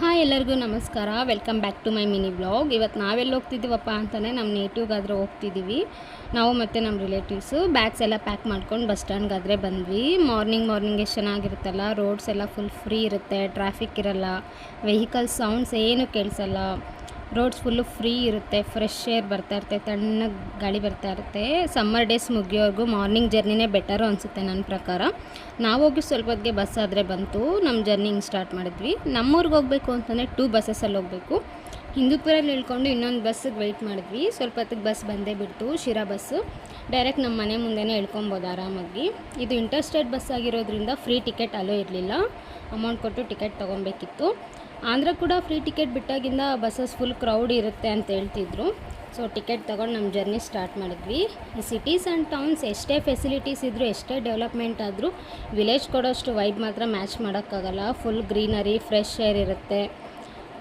Hi ಎಲ್ಲರಿಗೂ ನಮಸ್ಕಾರ. Welcome back to my mini blog. ಇವತ್ತು ನಾವೆಲ್ಲಿ ಹೋಗ್ತಿದ್ದೀವಪ್ಪ ಅಂತಲೇ ನಮ್ಮ ನೇಟಿವ್ಗಾದರೆ ಹೋಗ್ತಿದ್ದೀವಿ. ನಾವು ಮತ್ತು ನಮ್ಮ ರಿಲೇಟಿವ್ಸು ಬ್ಯಾಗ್ಸ್ ಎಲ್ಲ ಪ್ಯಾಕ್ ಮಾಡ್ಕೊಂಡು ಬಸ್ ಸ್ಟ್ಯಾಂಡ್ಗಾದರೆ ಬಂದ್ವಿ. ಮಾರ್ನಿಂಗ್ ಎಷ್ಟು ಚೆನ್ನಾಗಿರುತ್ತಲ್ಲ, ರೋಡ್ಸ್ ಎಲ್ಲ ಫುಲ್ ಫ್ರೀ ಇರುತ್ತೆ, ಟ್ರಾಫಿಕ್ ಇರಲ್ಲ, ವೆಹಿಕಲ್ ಸೌಂಡ್ಸ್ ಏನು ಕೇಳಿಸಲ್ಲ, ರೋಡ್ಸ್ ಫುಲ್ಲು ಫ್ರೀ ಇರುತ್ತೆ, ಫ್ರೆಶ್ ಏರ್ ಬರ್ತಾ ಇರುತ್ತೆ, ತಣ್ಣಗೆ ಗಾಳಿ ಬರ್ತಾ ಇರುತ್ತೆ. ಸಮ್ಮರ್ ಡೇಸ್ ಮುಗಿಯೋವರೆಗೂ ಮಾರ್ನಿಂಗ್ ಜರ್ನಿನೇ ಬೆಟರು ಅನಿಸುತ್ತೆ ನನ್ನ ಪ್ರಕಾರ. ನಾವು ಹೋಗಿ ಸ್ವಲ್ಪ ಹೊತ್ತಿಗೆ ಬಸ್ ಆದರೆ ಬಂತು, ನಮ್ಮ ಜರ್ನಿ ಹಿಂಗೆ ಸ್ಟಾರ್ಟ್ ಮಾಡಿದ್ವಿ. ನಮ್ಮೂರಿಗೆ ಹೋಗಬೇಕು ಅಂತಂದರೆ 2 ಬಸ್ಸಲ್ಲಿ ಹೋಗಬೇಕು. ಹಿಂದೂಪುರಲ್ಲಿ ಇಳ್ಕೊಂಡು ಇನ್ನೊಂದು ಬಸ್ಸಿಗೆ ವೆಯ್ಟ್ ಮಾಡಿದ್ವಿ. ಸ್ವಲ್ಪ ಹೊತ್ತಿಗೆ ಬಸ್ ಬಂದೇ ಬಿಡ್ತು, ಶಿರಾ ಬಸ್ಸು. ಡೈರೆಕ್ಟ್ ನಮ್ಮ ಮನೆ ಮುಂದೆನೇ ಇಳ್ಕೊಬೋದು ಆರಾಮಾಗಿ. ಇದು ಇಂಟರ್ಸ್ಟೇಟ್ ಬಸ್ ಆಗಿರೋದ್ರಿಂದ ಫ್ರೀ ಟಿಕೆಟ್ ಅಲೋ ಇರಲಿಲ್ಲ, ಅಮೌಂಟ್ ಕೊಟ್ಟು ಟಿಕೆಟ್ ತೊಗೊಬೇಕಿತ್ತು. ಆಂಧ್ರ ಕೂಡ ಫ್ರೀ ಟಿಕೆಟ್ ಬಿಟ್ಟಾಗಿಂದ ಬಸ್ಸಸ್ ಫುಲ್ ಕ್ರೌಡ್ ಇರುತ್ತೆ ಅಂತ ಹೇಳ್ತಿದ್ರು. ಸೊ ಟಿಕೆಟ್ ತೊಗೊಂಡು ನಮ್ಮ ಜರ್ನಿ ಸ್ಟಾರ್ಟ್ ಮಾಡಿದ್ವಿ. ಈ ಸಿಟೀಸ್ ಆ್ಯಂಡ್ ಟೌನ್ಸ್ ಎಷ್ಟೇ ಫೆಸಿಲಿಟೀಸ್ ಇದ್ದರೂ, ಎಷ್ಟೇ ಡೆವಲಪ್ಮೆಂಟ್ ಆದರೂ, ವಿಲೇಜ್ ಕೊಡೋಷ್ಟು ವೈಬ್ ಮಾತ್ರ ಮ್ಯಾಚ್ ಮಾಡೋಕ್ಕಾಗಲ್ಲ. ಫುಲ್ ಗ್ರೀನರಿ, ಫ್ರೆಶ್ ಏರ್ ಇರುತ್ತೆ,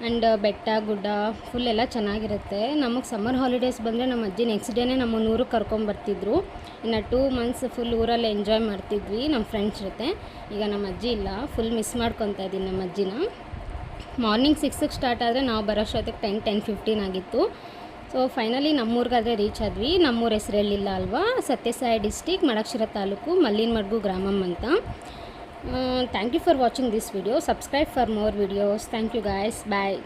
ಆ್ಯಂಡ್ ಬೆಟ್ಟ ಗುಡ್ಡ ಫುಲ್ ಎಲ್ಲ ಚೆನ್ನಾಗಿರುತ್ತೆ. ನಮಗೆ ಸಮ್ಮರ್ ಹಾಲಿಡೇಸ್ ಬಂದರೆ ನಮ್ಮ ಅಜ್ಜಿ ನೆಕ್ಸ್ಟ್ ಡೇನೇ ನಮ್ಮ ಊರಿಗೆ ಕರ್ಕೊಂಬರ್ತಿದ್ರು. ಇನ್ನು 2 ಮಂತ್ಸ್ ಫುಲ್ ಊರಲ್ಲಿ ಎಂಜಾಯ್ ಮಾಡ್ತಿದ್ವಿ ನಮ್ಮ ಫ್ರೆಂಡ್ಸ್ ಜೊತೆ. ಈಗ ನಮ್ಮ ಅಜ್ಜಿ ಇಲ್ಲ, ಫುಲ್ ಮಿಸ್ ಮಾಡ್ಕೊತಾ ಇದ್ದೀನಿ ನಮ್ಮ ಅಜ್ಜಿನ. ಮಾರ್ನಿಂಗ್ 6ಕ್ಕೆ ಸ್ಟಾರ್ಟ್ ಆದರೆ ನಾವು ಬರೋಷ್ಟೊತ್ತಿಗೆ 10:15 ಆಗಿತ್ತು. ಸೊ ಫೈನಲಿ ನಮ್ಮೂರಿಗಾದರೆ ರೀಚ್ ಆದ್ವಿ. ನಮ್ಮೂರ ಹೆಸರು ಹೇಳಿಲ್ಲ ಅಲ್ವಾ, ಸತ್ಯಸಾಯಿ ಡಿಸ್ಟಿಕ್, ಮಡಕ್ಷಿರ ತಾಲೂಕು, ಮಲ್ಲಿನಮಡ್ಗು ಗ್ರಾಮಮ್ ಅಂತ. Thank you for watching this video. Subscribe for more videos. Thank you guys. Bye.